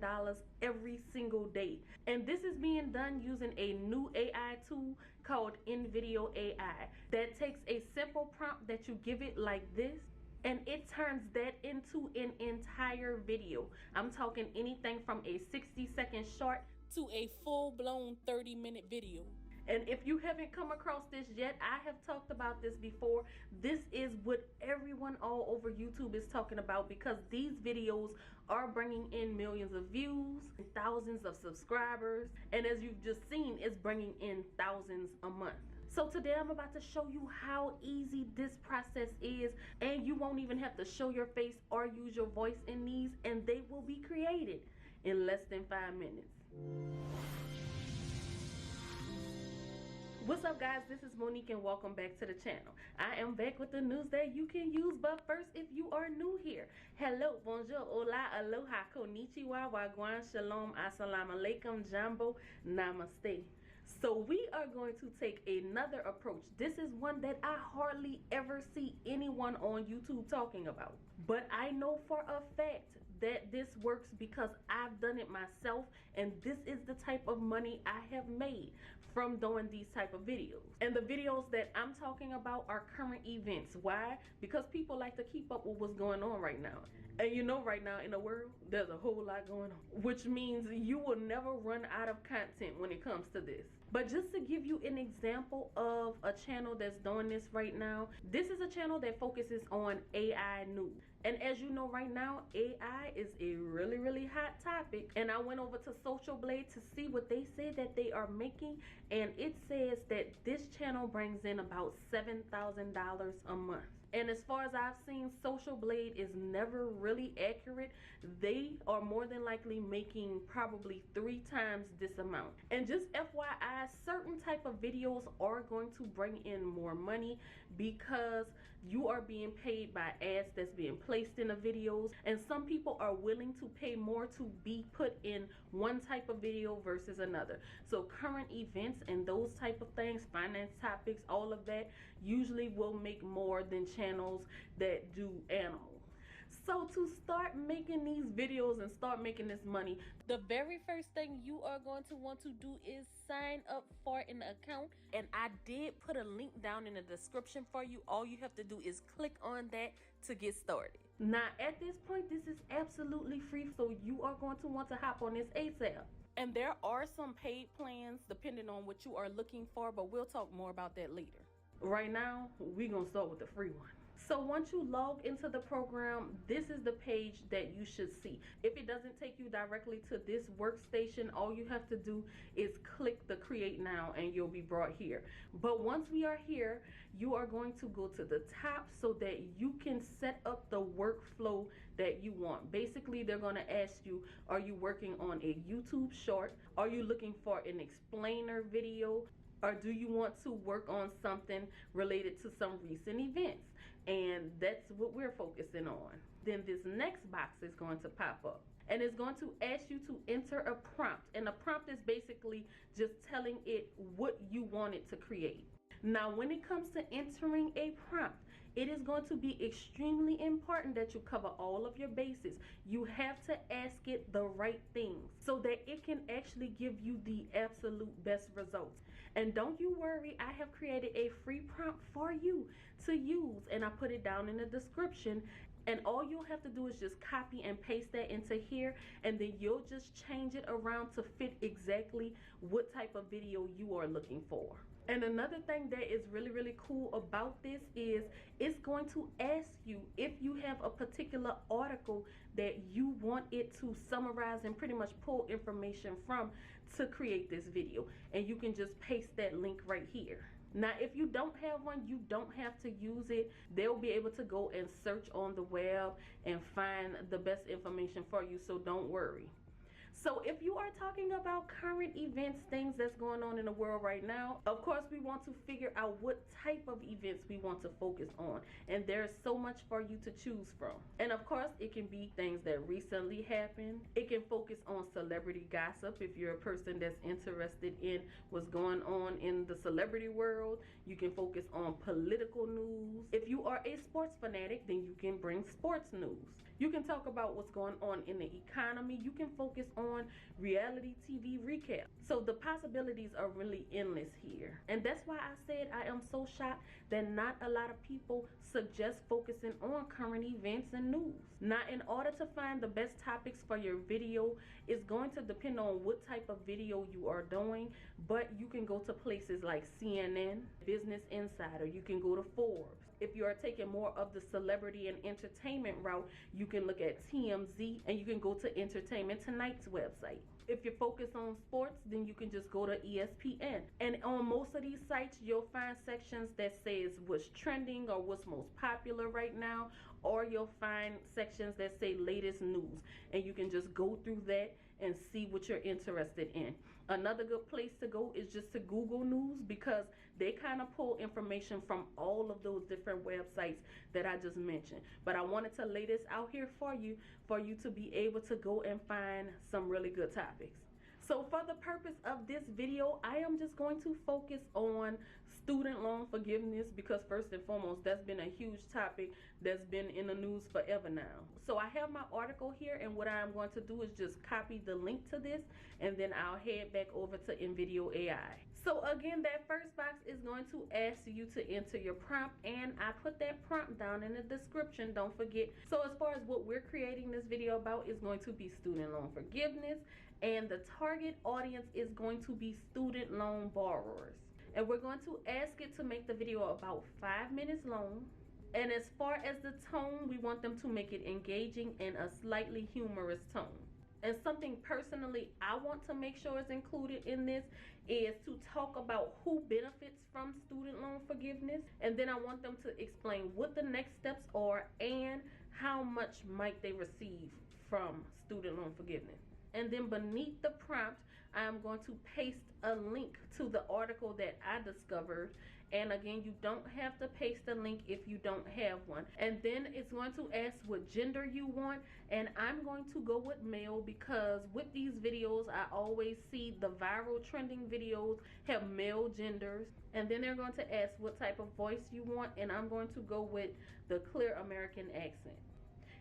$10,000 every single day. And this is being done using a new AI tool called InVideo AI that takes a simple prompt that you give it like this, and it turns that into an entire video. I'm talking anything from a 60-second short to a full-blown 30-minute video. And if you haven't come across this yet, I have talked about this before. This is what everyone all over YouTube is talking about, because these videos are bringing in millions of views, thousands of subscribers, and as you've just seen, it's bringing in thousands a month. So today I'm about to show you how easy this process is, and you won't even have to show your face or use your voice in these, and they will be created in less than 5 minutes. What's up guys, this is Monique and welcome back to the channel. I am back with the news that you can use, but first, if you are new here, hello, bonjour, hola, aloha, konnichiwa, wagwan, shalom, assalamu alaikum, jambo, namaste. So we are going to take another approach. This is one that I hardly ever see anyone on YouTube talking about, but I know for a fact that this works because I've done it myself, and this is the type of money I have made from doing these type of videos. And the videos that I'm talking about are current events. Why? Because people like to keep up with what's going on right now, and you know, right now in the world there's a whole lot going on, which means you will never run out of content when it comes to this. But just to give you an example of a channel that's doing this right now, this is a channel that focuses on AI news. And as you know, right now AI is a really hot topic, and I went over to Social Blade to see what they said that they are making, and it says that this channel brings in about $7,000 a month. And as far as I've seen, Social Blade is never really accurate. They are more than likely making probably 3 times this amount. And just FYI, certain type of videos are going to bring in more money because you are being paid by ads that's being placed in the videos, and some people are willing to pay more to be put in one type of video versus another. So current events and those type of things, finance topics, all of that usually will make more than channels that do animals. So to start making these videos and start making this money, the very first thing you are going to want to do is sign up for an account, and I did put a link down in the description for you. All you have to do is click on that to get started. Now at this point, this is absolutely free, so you are going to want to hop on this ASAP. And there are some paid plans depending on what you are looking for, but we'll talk more about that later. Right now, we're gonna start with the free one. So once you log into the program, this is the page that you should see. If it doesn't take you directly to this workstation, all you have to do is click the create now and you'll be brought here. But once we are here, you are going to go to the top so that you can set up the workflow that you want. Basically, they're going to ask you, are you working on a YouTube short? Are you looking for an explainer video? Or do you want to work on something related to some recent events? And that's what we're focusing on. Then this next box is going to pop up, and it's going to ask you to enter a prompt. And a prompt is basically just telling it what you want it to create. Now, when it comes to entering a prompt, it is going to be extremely important that you cover all of your bases. You have to ask it the right things so that it can actually give you the absolute best results. And don't you worry, I have created a free prompt for you to use, and I put it down in the description. And all you'll have to do is just copy and paste that into here, and then you'll just change it around to fit exactly what type of video you are looking for. And another thing that is really cool about this is it's going to ask you if you have a particular article that you want it to summarize and pretty much pull information from to create this video, and you can just paste that link right here. Now, if you don't have one, you don't have to use it. They'll be able to go and search on the web and find the best information for you, so don't worry. So if you are talking about current events, things that's going on in the world right now, of course we want to figure out what type of events we want to focus on, and there's so much for you to choose from. And of course it can be things that recently happened. It can focus on celebrity gossip if you're a person that's interested in what's going on in the celebrity world. You can focus on political news. If you are a sports fanatic, then you can bring sports news. You can talk about what's going on in the economy. You can focus on reality TV recap. So the possibilities are really endless here. And that's why I said I am so shocked that not a lot of people suggest focusing on current events and news. Now, in order to find the best topics for your video, it's going to depend on what type of video you are doing, but you can go to places like CNN, Business Insider, you can go to Forbes. If you are taking more of the celebrity and entertainment route, you can look at TMZ, and you can go to Entertainment Tonight's website. If you're focused on sports, then you can just go to ESPN. And on most of these sites, you'll find sections that says what's trending or what's most popular right now, or you'll find sections that say latest news, and you can just go through that and see what you're interested in. Another good place to go is just to Google News, because they kind of pull information from all of those different websites that I just mentioned. But I wanted to lay this out here for you to be able to go and find some really good topics. So for the purpose of this video, I am just going to focus on student loan forgiveness, because first and foremost, that's been a huge topic that's been in the news forever now. So I have my article here, and what I'm going to do is just copy the link to this, and then I'll head back over to InVideo AI. So again, that first box is going to ask you to enter your prompt, and I put that prompt down in the description, don't forget. So as far as what we're creating this video about is going to be student loan forgiveness, and the target audience is going to be student loan borrowers. And we're going to ask it to make the video about 5 minutes long. And as far as the tone, we want them to make it engaging and a slightly humorous tone. And something personally I want to make sure is included in this is to talk about who benefits from student loan forgiveness. And then I want them to explain what the next steps are and how much might they receive from student loan forgiveness. And then beneath the prompt, I am going to paste a link to the article that I discovered. And again, you don't have to paste a link if you don't have one. And then it's going to ask what gender you want. And I'm going to go with male, because with these videos, I always see the viral trending videos have male genders. And then they're going to ask what type of voice you want. And I'm going to go with the clear American accent.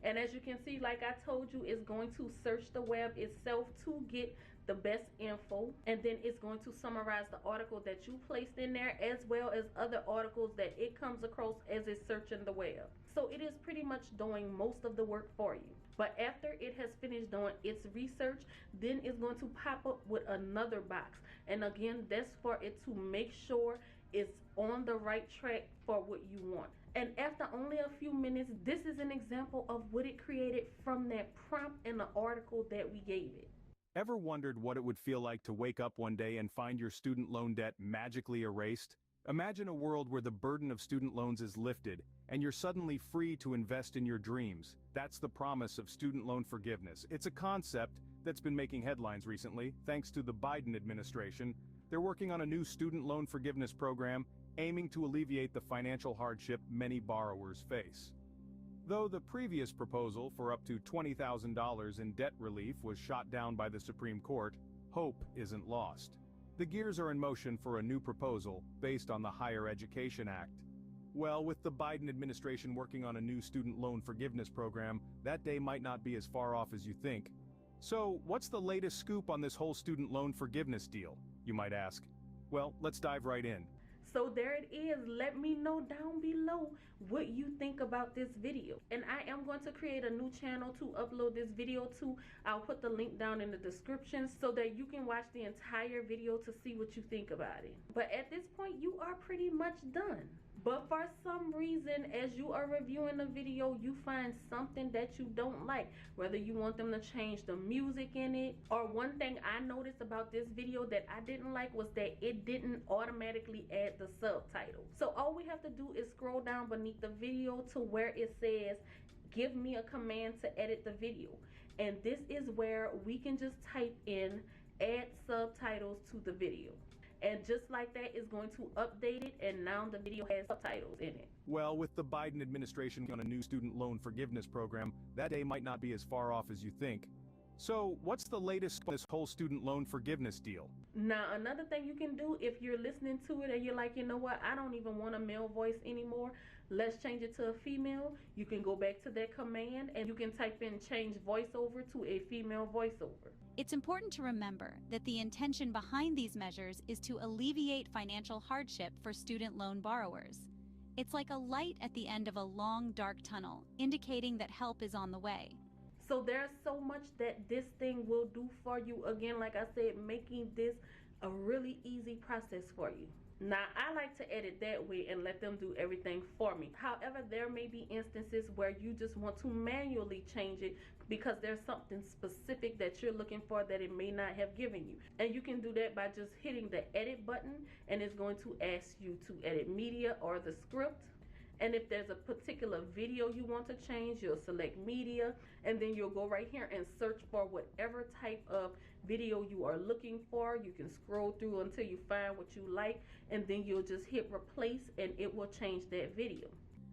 And as you can see, like I told you, it's going to search the web itself to get the best info, and then it's going to summarize the article that you placed in there, as well as other articles that it comes across as it's searching the web. So it is pretty much doing most of the work for you. But after it has finished doing its research, then it's going to pop up with another box. And again, that's for it to make sure it's on the right track for what you want. And after only a few minutes, this is an example of what it created from that prompt in the article that we gave it. Ever wondered what it would feel like to wake up one day and find your student loan debt magically erased? Imagine a world where the burden of student loans is lifted, and you're suddenly free to invest in your dreams. That's the promise of student loan forgiveness. It's a concept that's been making headlines recently, thanks to the Biden administration. They're working on a new student loan forgiveness program, aiming to alleviate the financial hardship many borrowers face. Though the previous proposal for up to $20,000 in debt relief was shot down by the Supreme Court, hope isn't lost. The gears are in motion for a new proposal based on the Higher Education Act. Well, with the Biden administration working on a new student loan forgiveness program, that day might not be as far off as you think. So, what's the latest scoop on this whole student loan forgiveness deal, you might ask? Well, let's dive right in. So there it is. Let me know down below what you think about this video. And I am going to create a new channel to upload this video to. I'll put the link down in the description so that you can watch the entire video to see what you think about it. But at this point, you are pretty much done. But for some reason, as you are reviewing the video, you find something that you don't like, whether you want them to change the music in it, or one thing I noticed about this video that I didn't like was that it didn't automatically add the subtitle. So all we have to do is scroll down beneath the video to where it says, give me a command to edit the video. And this is where we can just type in, add subtitles to the video. And just like that, it's going to update it, and now the video has subtitles in it. Well, with the Biden administration on a new student loan forgiveness program, that day might not be as far off as you think. So, what's the latest on this whole student loan forgiveness deal? Now, another thing you can do if you're listening to it and you're like, you know what, I don't even want a male voice anymore. Let's change it to a female. You can go back to that command and you can type in change voiceover to a female voiceover. It's important to remember that the intention behind these measures is to alleviate financial hardship for student loan borrowers. It's like a light at the end of a long, dark tunnel, indicating that help is on the way. So there's so much that this thing will do for you. Again, like I said, making this a really easy process for you. Now, I like to edit that way and let them do everything for me. However, there may be instances where you just want to manually change it because there's something specific that you're looking for that it may not have given you. And you can do that by just hitting the edit button, and it's going to ask you to edit media or the script. And if there's a particular video you want to change, you'll select media, and then you'll go right here and search for whatever type of video you are looking for. You can scroll through until you find what you like, and then you'll just hit replace and it will change that video.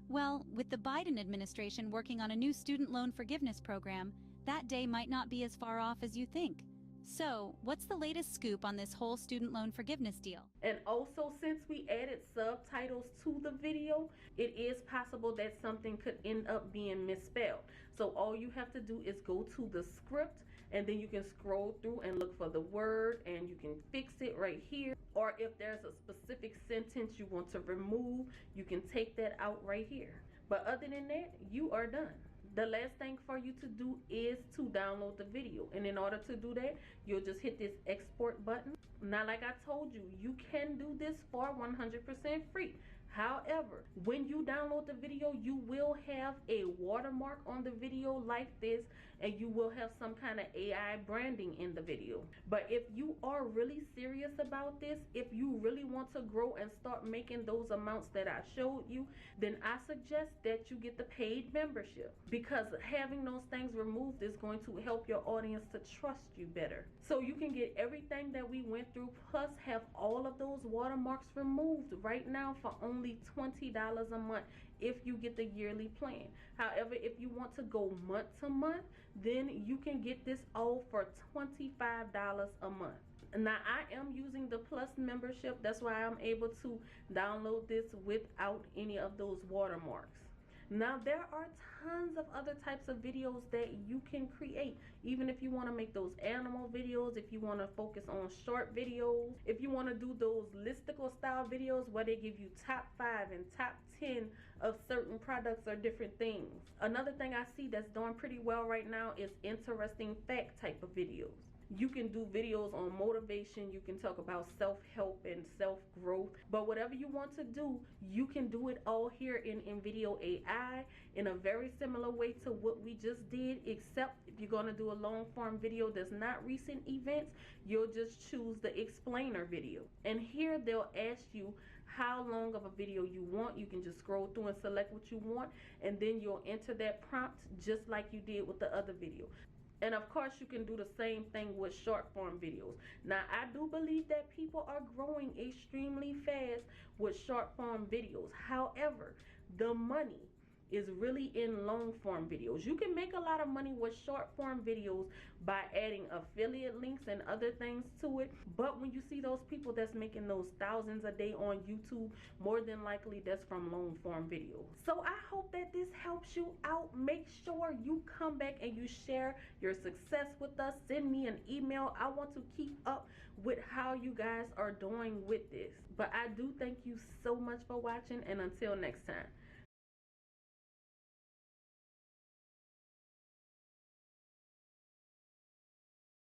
Well, with the Biden administration working on a new student loan forgiveness program, that day might not be as far off as you think. So, what's the latest scoop on this whole student loan forgiveness deal? And also, since we added subtitles to the video, it is possible that something could end up being misspelled. So all you have to do is go to the script, and then you can scroll through and look for the word, and you can fix it right here. Or if there's a specific sentence you want to remove, you can take that out right here. But other than that, you are done. The last thing for you to do is to download the video. And in order to do that, you'll just hit this export button. Now, like I told you, you can do this for 100% free. However, when you download the video, you will have a watermark on the video like this, and you will have some kind of AI branding in the video. But if you are really serious about this, if you really want to grow and start making those amounts that I showed you, then I suggest that you get the paid membership, because having those things removed is going to help your audience to trust you better. So you can get everything that we went through, plus have all of those watermarks removed right now for only $20 a month if you get the yearly plan. However, if you want to go month to month, then you can get this all for $25 a month. Now, I am using the Plus membership. That's why I'm able to download this without any of those watermarks. Now, there are tons of other types of videos that you can create. Even if you want to make those animal videos, if you want to focus on short videos, if you want to do those listicle style videos where they give you top 5 and top 10 of certain products or different things. Another thing I see that's doing pretty well right now is interesting fact type of videos. You can do videos on motivation, you can talk about self-help and self-growth, but whatever you want to do, you can do it all here in InVideo AI in a very similar way to what we just did, except if you're going to do a long form video that's not recent events, you'll just choose the explainer video. And here they'll ask you how long of a video you want. You can just scroll through and select what you want, and then you'll enter that prompt just like you did with the other video. And of course, you can do the same thing with short form videos. Now, I do believe that people are growing extremely fast with short form videos. However, the money is really in long form videos. You can make a lot of money with short form videos by adding affiliate links and other things to it. But when you see those people that's making those thousands a day on YouTube, more than likely that's from long form videos. So I hope that this helps you out. Make sure you come back and you share your success with us. Send me an email. I want to keep up with how you guys are doing with this. But I do thank you so much for watching, and until next time.